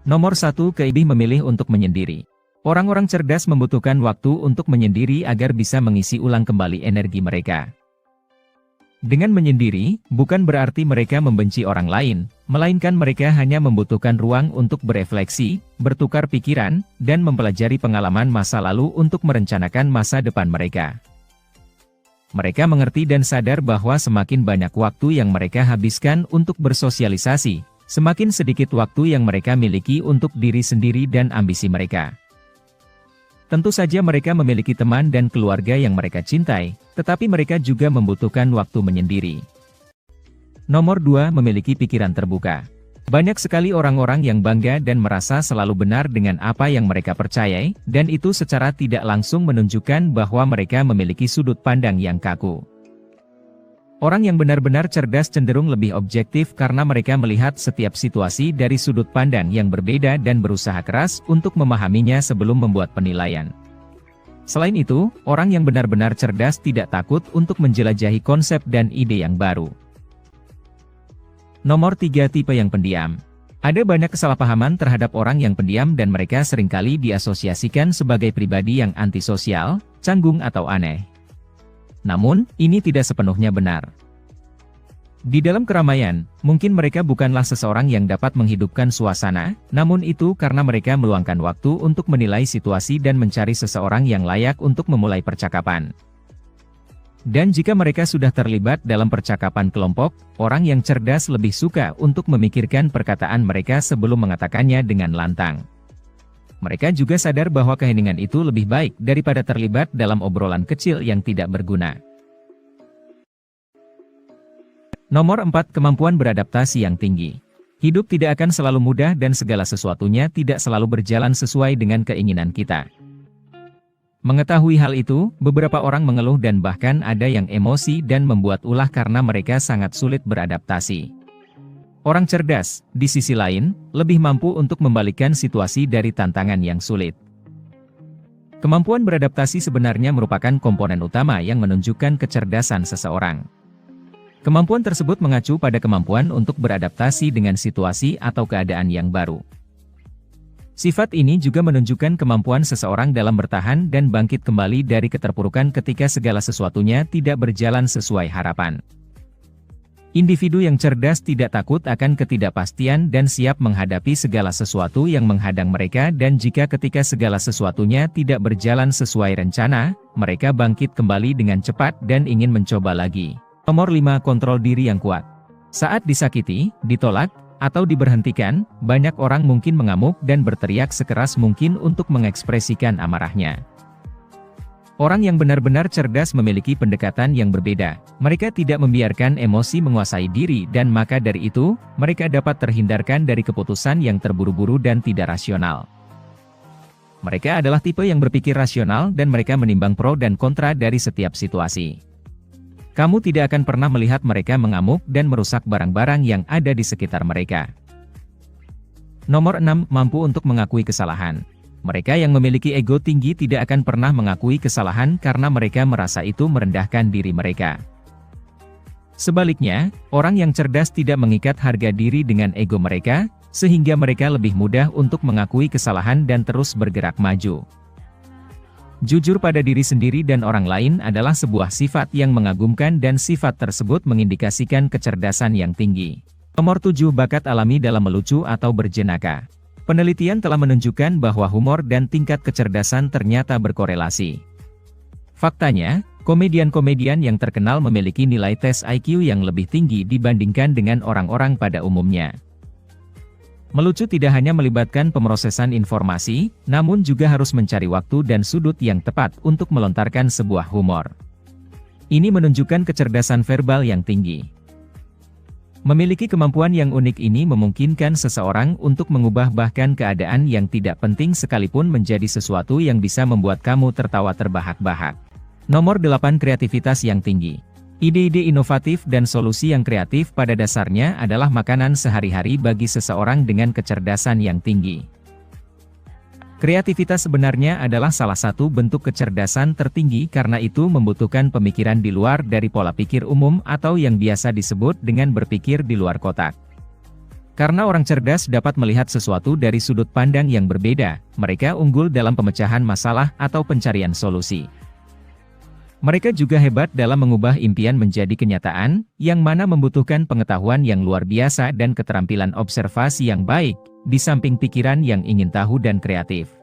Nomor 1, keinginan memilih untuk menyendiri. Orang-orang cerdas membutuhkan waktu untuk menyendiri agar bisa mengisi ulang kembali energi mereka. Dengan menyendiri, bukan berarti mereka membenci orang lain, melainkan mereka hanya membutuhkan ruang untuk berefleksi, bertukar pikiran, dan mempelajari pengalaman masa lalu untuk merencanakan masa depan mereka. Mereka mengerti dan sadar bahwa semakin banyak waktu yang mereka habiskan untuk bersosialisasi, semakin sedikit waktu yang mereka miliki untuk diri sendiri dan ambisi mereka. Tentu saja mereka memiliki teman dan keluarga yang mereka cintai, tetapi mereka juga membutuhkan waktu menyendiri. Nomor 2, memiliki pikiran terbuka. Banyak sekali orang-orang yang bangga dan merasa selalu benar dengan apa yang mereka percayai, dan itu secara tidak langsung menunjukkan bahwa mereka memiliki sudut pandang yang kaku. Orang yang benar-benar cerdas cenderung lebih objektif karena mereka melihat setiap situasi dari sudut pandang yang berbeda dan berusaha keras untuk memahaminya sebelum membuat penilaian. Selain itu, orang yang benar-benar cerdas tidak takut untuk menjelajahi konsep dan ide yang baru. Nomor 3, tipe yang pendiam. Ada banyak kesalahpahaman terhadap orang yang pendiam dan mereka seringkali diasosiasikan sebagai pribadi yang antisosial, canggung atau aneh. Namun, ini tidak sepenuhnya benar. Di dalam keramaian, mungkin mereka bukanlah seseorang yang dapat menghidupkan suasana, namun itu karena mereka meluangkan waktu untuk menilai situasi dan mencari seseorang yang layak untuk memulai percakapan. Dan jika mereka sudah terlibat dalam percakapan kelompok, orang yang cerdas lebih suka untuk memikirkan perkataan mereka sebelum mengatakannya dengan lantang. Mereka juga sadar bahwa keheningan itu lebih baik daripada terlibat dalam obrolan kecil yang tidak berguna. Nomor 4, kemampuan beradaptasi yang tinggi. Hidup tidak akan selalu mudah dan segala sesuatunya tidak selalu berjalan sesuai dengan keinginan kita. Mengetahui hal itu, beberapa orang mengeluh dan bahkan ada yang emosi dan membuat ulah karena mereka sangat sulit beradaptasi. Orang cerdas, di sisi lain, lebih mampu untuk membalikkan situasi dari tantangan yang sulit. Kemampuan beradaptasi sebenarnya merupakan komponen utama yang menunjukkan kecerdasan seseorang. Kemampuan tersebut mengacu pada kemampuan untuk beradaptasi dengan situasi atau keadaan yang baru. Sifat ini juga menunjukkan kemampuan seseorang dalam bertahan dan bangkit kembali dari keterpurukan ketika segala sesuatunya tidak berjalan sesuai harapan. Individu yang cerdas tidak takut akan ketidakpastian dan siap menghadapi segala sesuatu yang menghadang mereka, dan jika ketika segala sesuatunya tidak berjalan sesuai rencana, mereka bangkit kembali dengan cepat dan ingin mencoba lagi. Nomor 5, kontrol diri yang kuat. Saat disakiti, ditolak, atau diberhentikan, banyak orang mungkin mengamuk dan berteriak sekeras mungkin untuk mengekspresikan amarahnya. Orang yang benar-benar cerdas memiliki pendekatan yang berbeda. Mereka tidak membiarkan emosi menguasai diri dan maka dari itu, mereka dapat terhindarkan dari keputusan yang terburu-buru dan tidak rasional. Mereka adalah tipe yang berpikir rasional dan mereka menimbang pro dan kontra dari setiap situasi. Kamu tidak akan pernah melihat mereka mengamuk dan merusak barang-barang yang ada di sekitar mereka. Nomor 6, mampu untuk mengakui kesalahan. Mereka yang memiliki ego tinggi tidak akan pernah mengakui kesalahan karena mereka merasa itu merendahkan diri mereka. Sebaliknya, orang yang cerdas tidak mengikat harga diri dengan ego mereka, sehingga mereka lebih mudah untuk mengakui kesalahan dan terus bergerak maju. Jujur pada diri sendiri dan orang lain adalah sebuah sifat yang mengagumkan dan sifat tersebut mengindikasikan kecerdasan yang tinggi. Nomor 7, bakat alami dalam melucu atau berjenaka. Penelitian telah menunjukkan bahwa humor dan tingkat kecerdasan ternyata berkorelasi. Faktanya, komedian-komedian yang terkenal memiliki nilai tes IQ yang lebih tinggi dibandingkan dengan orang-orang pada umumnya. Melucu tidak hanya melibatkan pemrosesan informasi, namun juga harus mencari waktu dan sudut yang tepat untuk melontarkan sebuah humor. Ini menunjukkan kecerdasan verbal yang tinggi. Memiliki kemampuan yang unik ini memungkinkan seseorang untuk mengubah bahkan keadaan yang tidak penting sekalipun menjadi sesuatu yang bisa membuat kamu tertawa terbahak-bahak. Nomor 8, kreativitas yang tinggi. Ide-ide inovatif dan solusi yang kreatif pada dasarnya adalah makanan sehari-hari bagi seseorang dengan kecerdasan yang tinggi. Kreativitas sebenarnya adalah salah satu bentuk kecerdasan tertinggi karena itu membutuhkan pemikiran di luar dari pola pikir umum atau yang biasa disebut dengan berpikir di luar kotak. Karena orang cerdas dapat melihat sesuatu dari sudut pandang yang berbeda, mereka unggul dalam pemecahan masalah atau pencarian solusi. Mereka juga hebat dalam mengubah impian menjadi kenyataan, yang mana membutuhkan pengetahuan yang luar biasa dan keterampilan observasi yang baik, di samping pikiran yang ingin tahu dan kreatif.